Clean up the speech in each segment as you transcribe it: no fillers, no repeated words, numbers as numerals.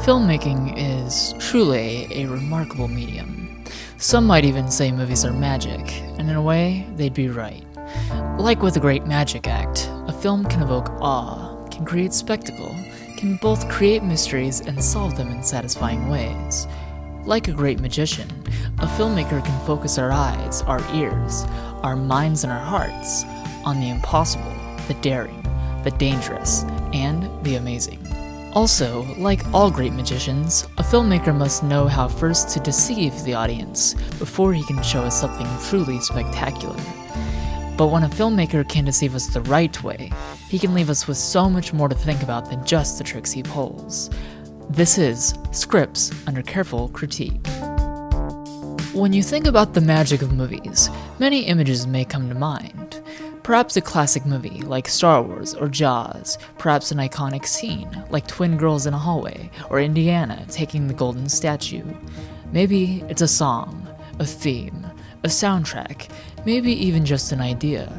Filmmaking is truly a remarkable medium. Some might even say movies are magic, and in a way, they'd be right. Like with a great magic act, a film can evoke awe, can create spectacle, can both create mysteries and solve them in satisfying ways. Like a great magician, a filmmaker can focus our eyes, our ears, our minds and our hearts on the impossible, the daring, the dangerous, and the amazing. Also, like all great magicians, a filmmaker must know how first to deceive the audience before he can show us something truly spectacular. But when a filmmaker can deceive us the right way, he can leave us with so much more to think about than just the tricks he pulls. This is Scripts Under Careful Critique. When you think about the magic of movies, many images may come to mind. Perhaps a classic movie like Star Wars or Jaws, perhaps an iconic scene like Twin Girls in a Hallway or Indiana taking the golden statue. Maybe it's a song, a theme, a soundtrack, maybe even just an idea.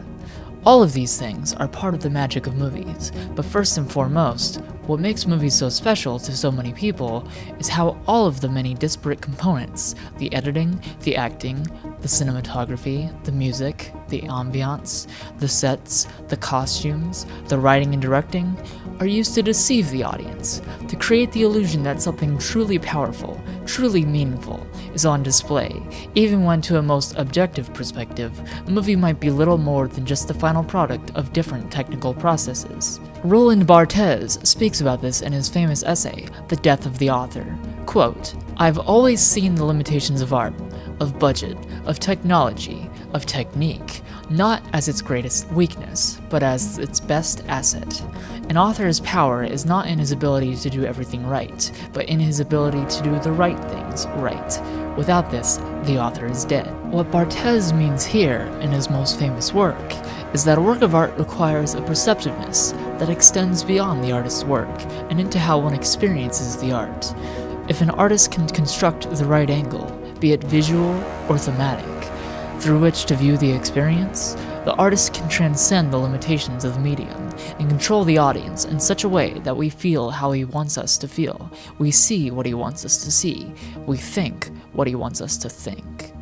All of these things are part of the magic of movies, but first and foremost, what makes movies so special to so many people is how all of the many disparate components, the editing, the acting, the cinematography, the music, the ambiance, the sets, the costumes, the writing and directing, are used to deceive the audience, to create the illusion that something truly powerful, truly meaningful, is on display, even when to a most objective perspective, a movie might be little more than just the final product of different technical processes. Roland Barthes speaks about this in his famous essay, The Death of the Author. Quote, "I've always seen the limitations of art, of budget, of technology, of technique, not as its greatest weakness, but as its best asset. An author's power is not in his ability to do everything right, but in his ability to do the right things right. Without this, the author is dead." What Barthes means here, in his most famous work, is that a work of art requires a perceptiveness that extends beyond the artist's work and into how one experiences the art. If an artist can construct the right angle, be it visual or thematic, through which to view the experience, the artist can transcend the limitations of the medium and control the audience in such a way that we feel how he wants us to feel, we see what he wants us to see, we think what he wants us to think.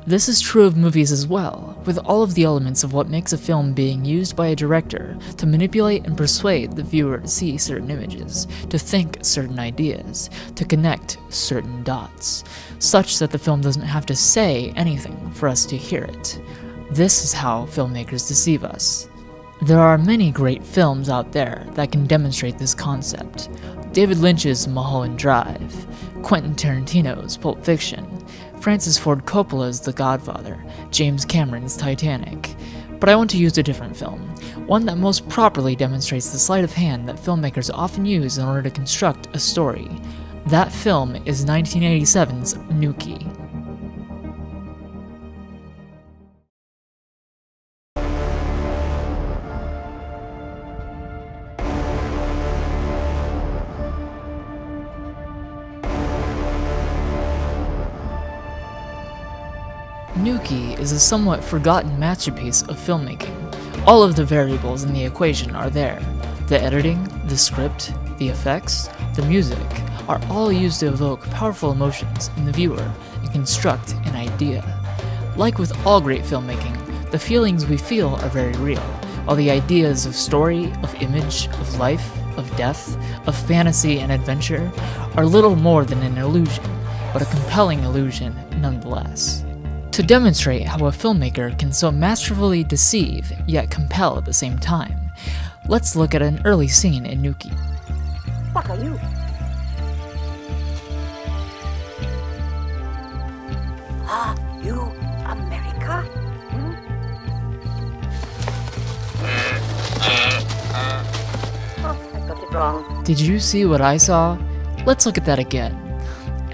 This is true of movies as well, with all of the elements of what makes a film being used by a director to manipulate and persuade the viewer to see certain images, to think certain ideas, to connect certain dots, such that the film doesn't have to say anything for us to hear it. This is how filmmakers deceive us. There are many great films out there that can demonstrate this concept. David Lynch's Mulholland Drive, Quentin Tarantino's Pulp Fiction, Francis Ford Coppola's The Godfather, James Cameron's Titanic. But I want to use a different film, one that most properly demonstrates the sleight of hand that filmmakers often use in order to construct a story. That film is 1987's Nuki. Nuki is a somewhat forgotten masterpiece of filmmaking. All of the variables in the equation are there. The editing, the script, the effects, the music are all used to evoke powerful emotions in the viewer and construct an idea. Like with all great filmmaking, the feelings we feel are very real, while the ideas of story, of image, of life, of death, of fantasy and adventure are little more than an illusion, but a compelling illusion nonetheless. To demonstrate how a filmmaker can so masterfully deceive, yet compel at the same time, let's look at an early scene in Nuki. What are you? Ah, you, America? Hmm? Oh, I got it wrong. Did you see what I saw? Let's look at that again.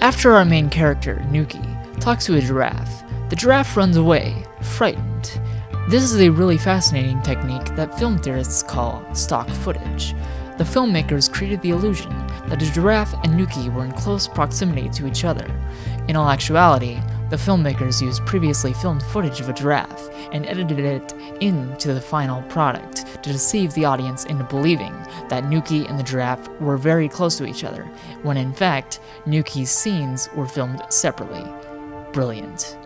After our main character, Nuki, talks to a giraffe, the giraffe runs away, frightened. This is a really fascinating technique that film theorists call stock footage. The filmmakers created the illusion that a giraffe and Nuki were in close proximity to each other. In all actuality, the filmmakers used previously filmed footage of a giraffe and edited it into the final product to deceive the audience into believing that Nuki and the giraffe were very close to each other, when in fact, Nuki's scenes were filmed separately. Brilliant.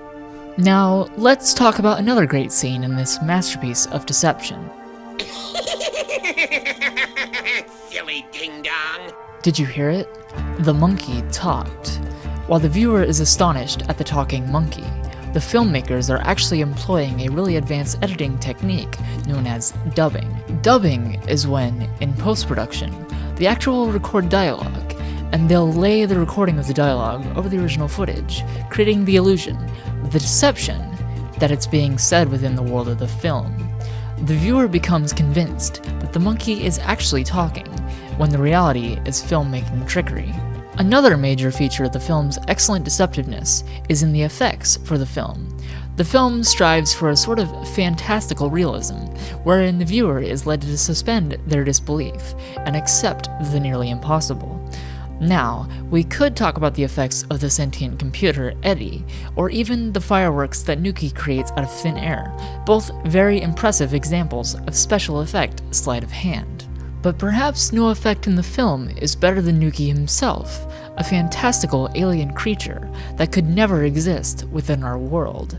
Now, let's talk about another great scene in this masterpiece of deception. Silly ding-dong. Did you hear it? The monkey talked. While the viewer is astonished at the talking monkey, the filmmakers are actually employing a really advanced editing technique known as dubbing. Dubbing is when, in post-production, the actor will record dialogue, and they'll lay the recording of the dialogue over the original footage, creating the illusion, the deception, that it's being said within the world of the film. The viewer becomes convinced that the monkey is actually talking, when the reality is filmmaking trickery. Another major feature of the film's excellent deceptiveness is in the effects for the film. The film strives for a sort of fantastical realism, wherein the viewer is led to suspend their disbelief and accept the nearly impossible. Now, we could talk about the effects of the sentient computer, Eddie, or even the fireworks that Nuki creates out of thin air, both very impressive examples of special effect sleight of hand. But perhaps no effect in the film is better than Nuki himself, a fantastical alien creature that could never exist within our world.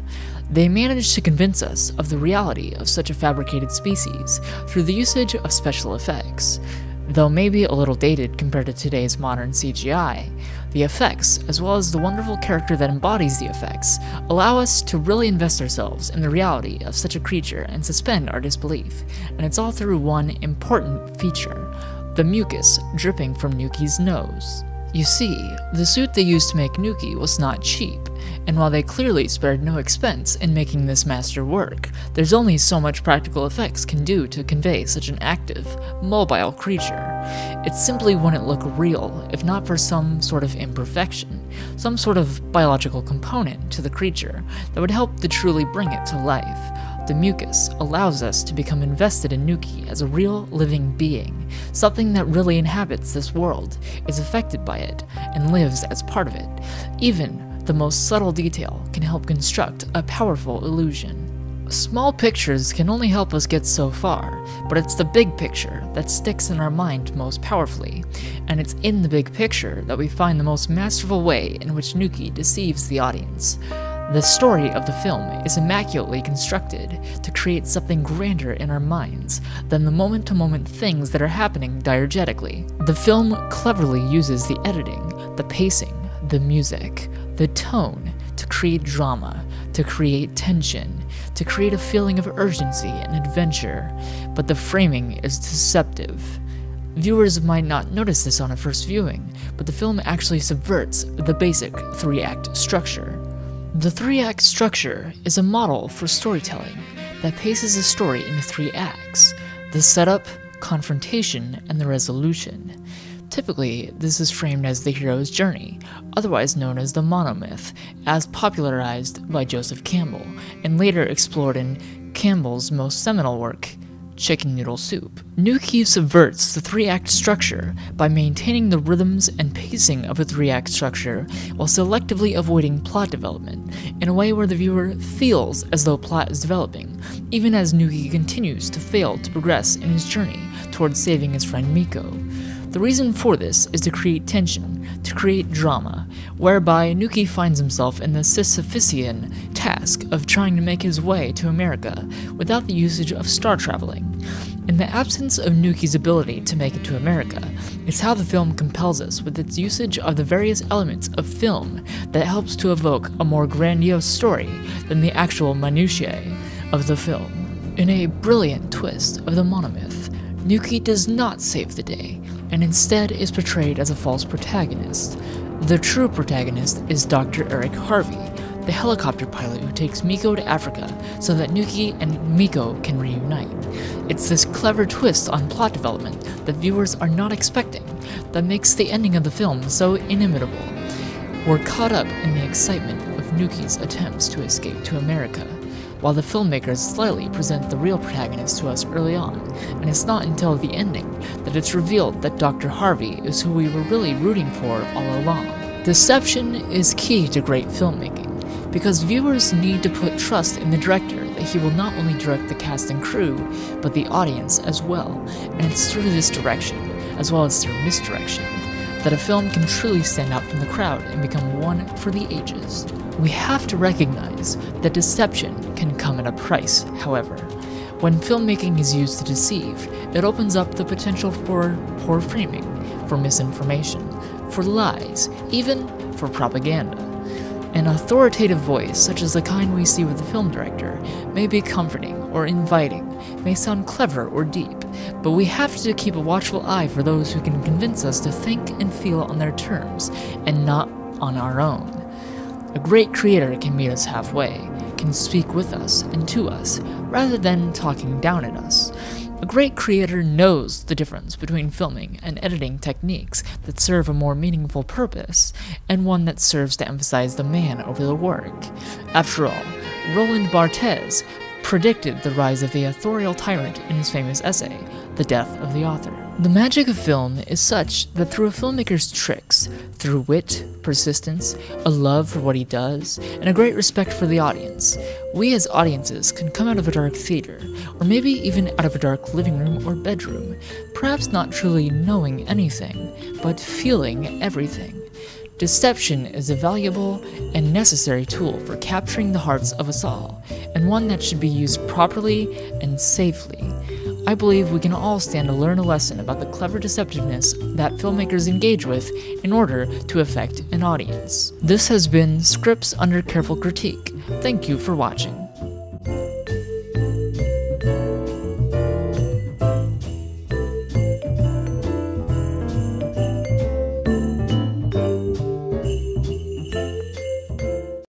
They managed to convince us of the reality of such a fabricated species through the usage of special effects. Though maybe a little dated compared to today's modern CGI, the effects, as well as the wonderful character that embodies the effects, allow us to really invest ourselves in the reality of such a creature and suspend our disbelief, and it's all through one important feature, the mucus dripping from Nuki's nose. You see, the suit they used to make Nuki was not cheap, and while they clearly spared no expense in making this master work, there's only so much practical effects can do to convey such an active, mobile creature. It simply wouldn't look real if not for some sort of imperfection, some sort of biological component to the creature that would help to truly bring it to life. The mucus allows us to become invested in Nuki as a real living being, something that really inhabits this world, is affected by it, and lives as part of it. Even the most subtle detail can help construct a powerful illusion. Small pictures can only help us get so far, but it's the big picture that sticks in our mind most powerfully, and it's in the big picture that we find the most masterful way in which Nuki deceives the audience. The story of the film is immaculately constructed to create something grander in our minds than the moment-to-moment things that are happening diegetically. The film cleverly uses the editing, the pacing, the music, the tone to create drama, to create tension, to create a feeling of urgency and adventure, but the framing is deceptive. Viewers might not notice this on a first viewing, but the film actually subverts the basic three-act structure. The three-act structure is a model for storytelling that paces a story into 3 acts: the setup, confrontation, and the resolution. Typically, this is framed as the hero's journey, otherwise known as the monomyth, as popularized by Joseph Campbell, and later explored in Campbell's most seminal work, Chicken Noodle Soup. Nuki subverts the 3-act structure by maintaining the rhythms and pacing of a 3-act structure while selectively avoiding plot development in a way where the viewer feels as though plot is developing, even as Nuki continues to fail to progress in his journey towards saving his friend Miko. The reason for this is to create tension, to create drama, whereby Nuki finds himself in the Sisyphean task of trying to make his way to America without the usage of star traveling. In the absence of Nuki's ability to make it to America, it's how the film compels us with its usage of the various elements of film that helps to evoke a more grandiose story than the actual minutiae of the film. In a brilliant twist of the monomyth, Nuki does not save the day, and instead is portrayed as a false protagonist. The true protagonist is Dr. Eric Harvey, the helicopter pilot who takes Miko to Africa so that Nuki and Miko can reunite. It's this clever twist on plot development that viewers are not expecting that makes the ending of the film so inimitable. We're caught up in the excitement of Nuki's attempts to escape to America, while the filmmakers slyly present the real protagonist to us early on, and it's not until the ending that it's revealed that Dr. Harvey is who we were really rooting for all along. Deception is key to great filmmaking, because viewers need to put trust in the director that he will not only direct the cast and crew, but the audience as well, and it's through this direction, as well as through misdirection, that a film can truly stand out from the crowd and become one for the ages. We have to recognize that deception can come at a price, however. When filmmaking is used to deceive, it opens up the potential for poor framing, for misinformation, for lies, even for propaganda. An authoritative voice, such as the kind we see with the film director, may be comforting or inviting, may sound clever or deep, but we have to keep a watchful eye for those who can convince us to think and feel on their terms, and not on our own. A great creator can meet us halfway, can speak with us and to us, rather than talking down at us. A great creator knows the difference between filming and editing techniques that serve a more meaningful purpose, and one that serves to emphasize the man over the work. After all, Roland Barthes predicted the rise of the authorial tyrant in his famous essay, The Death of the Author. The magic of film is such that through a filmmaker's tricks, through wit, persistence, a love for what he does, and a great respect for the audience, we as audiences can come out of a dark theater, or maybe even out of a dark living room or bedroom, perhaps not truly knowing anything, but feeling everything. Deception is a valuable and necessary tool for capturing the hearts of us all, and one that should be used properly and safely. I believe we can all stand to learn a lesson about the clever deceptiveness that filmmakers engage with in order to affect an audience. This has been Scripts Under Careful Critique. Thank you for watching.